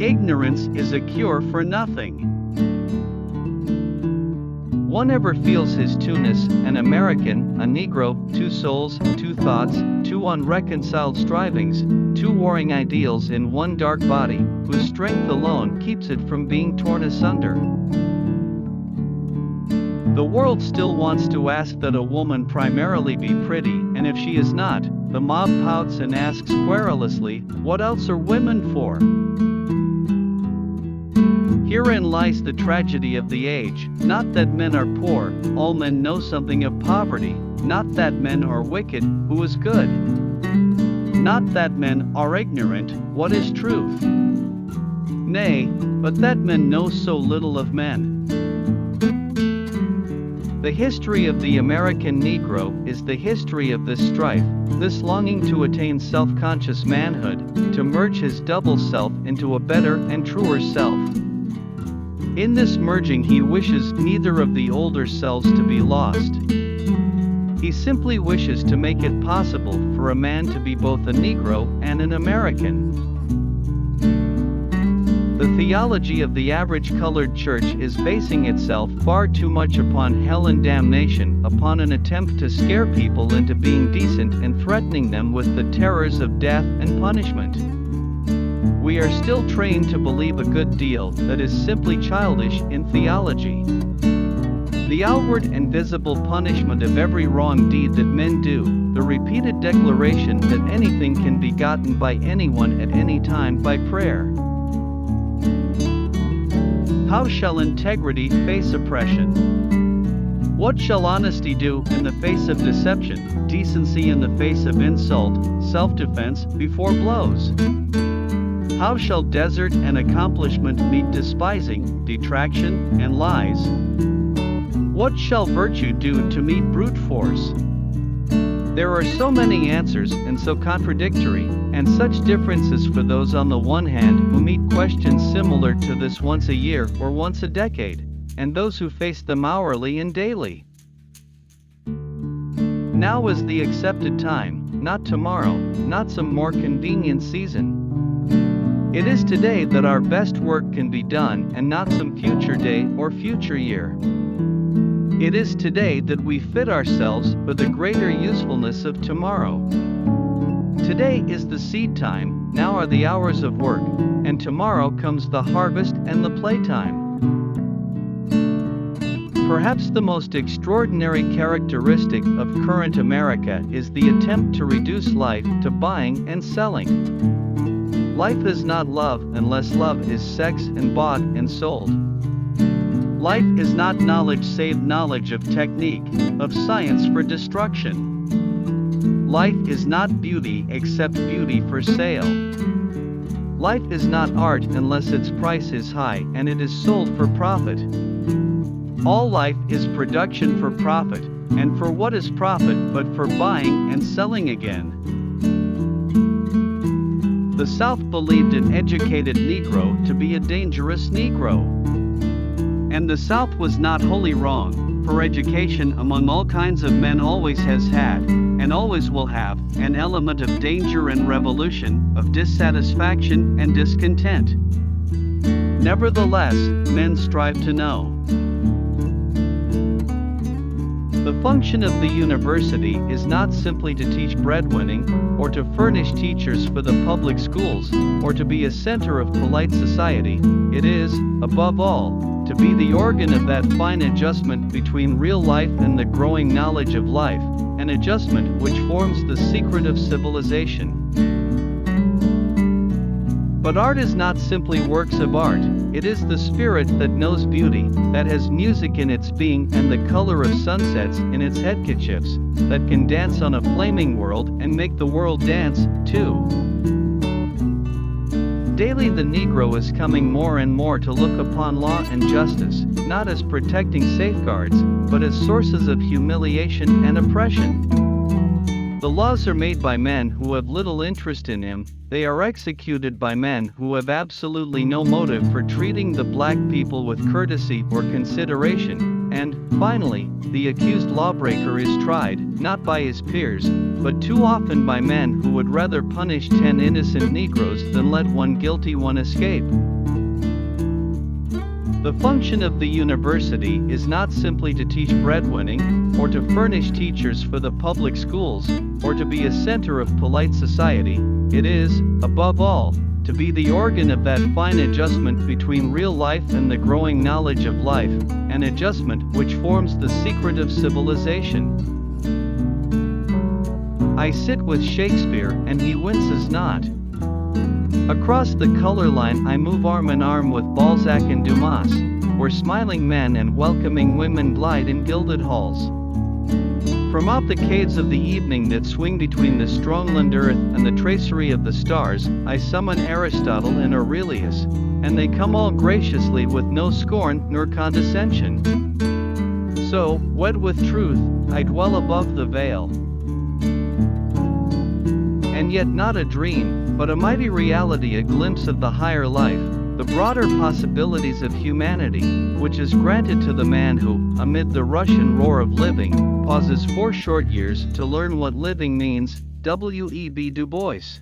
Ignorance is a cure for nothing. One ever feels his two-ness, an American, a Negro, two souls, two thoughts, two unreconciled strivings, two warring ideals in one dark body, whose strength alone keeps it from being torn asunder. The world still wants to ask that a woman primarily be pretty, and if she is not, the mob pouts and asks querulously, what else are women for? Herein lies the tragedy of the age, not that men are poor, all men know something of poverty, not that men are wicked, who is good? Not that men are ignorant, what is truth? Nay, but that men know so little of men. The history of the American Negro is the history of this strife, this longing to attain self-conscious manhood, to merge his double self into a better and truer self. In this merging he wishes neither of the older selves to be lost. He simply wishes to make it possible for a man to be both a Negro and an American. The theology of the average colored church is basing itself far too much upon hell and damnation, upon an attempt to scare people into being decent and threatening them with the terrors of death and punishment. We are still trained to believe a good deal that is simply childish in theology. The outward and visible punishment of every wrong deed that men do, the repeated declaration that anything can be gotten by anyone at any time by prayer. How shall integrity face oppression? What shall honesty do in the face of deception, decency in the face of insult, self-defense before blows? How shall desert and accomplishment meet despising, detraction, and lies? What shall virtue do to meet brute force? There are so many answers and so contradictory, and such differences for those on the one hand who meet questions similar to this once a year or once a decade, and those who face them hourly and daily. Now is the accepted time, not tomorrow, not some more convenient season. It is today that our best work can be done and not some future day or future year. It is today that we fit ourselves for the greater usefulness of tomorrow. Today is the seed time, now are the hours of work, and tomorrow comes the harvest and the playtime. Perhaps the most extraordinary characteristic of current America is the attempt to reduce life to buying and selling. Life is not love unless love is sex and bought and sold. Life is not knowledge save knowledge of technique, of science for destruction. Life is not beauty except beauty for sale. Life is not art unless its price is high and it is sold for profit. All life is production for profit, and for what is profit but for buying and selling again? The South believed an educated Negro to be a dangerous Negro. And the South was not wholly wrong, for education among all kinds of men always has had, and always will have, an element of danger and revolution, of dissatisfaction and discontent. Nevertheless, men strive to know. The function of the university is not simply to teach breadwinning, or to furnish teachers for the public schools, or to be a center of polite society. It is, above all, to be the organ of that fine adjustment between real life and the growing knowledge of life, an adjustment which forms the secret of civilization. But art is not simply works of art, it is the spirit that knows beauty, that has music in its being and the color of sunsets in its headkerchiefs, that can dance on a flaming world and make the world dance, too. Daily the Negro is coming more and more to look upon law and justice, not as protecting safeguards, but as sources of humiliation and oppression. The laws are made by men who have little interest in him, they are executed by men who have absolutely no motive for treating the black people with courtesy or consideration, And, finally, the accused lawbreaker is tried, not by his peers, but too often by men who would rather punish 10 innocent Negroes than let one guilty one escape. The function of the university is not simply to teach breadwinning, or to furnish teachers for the public schools, or to be a center of polite society. It is, above all, to be the organ of that fine adjustment between real life and the growing knowledge of life, an adjustment which forms the secret of civilization. I sit with Shakespeare and he winces not. Across the color line I move arm in arm with Balzac and Dumas, where smiling men and welcoming women glide in gilded halls. From out the caves of the evening that swing between the strongland earth and the tracery of the stars, I summon Aristotle and Aurelius, and they come all graciously with no scorn nor condescension. So, wed with truth, I dwell above the veil. And yet not a dream, but a mighty reality, a glimpse of the higher life, the broader possibilities of humanity, which is granted to the man who, amid the rush and roar of living, pauses for short years to learn what living means. W.E.B. Du Bois.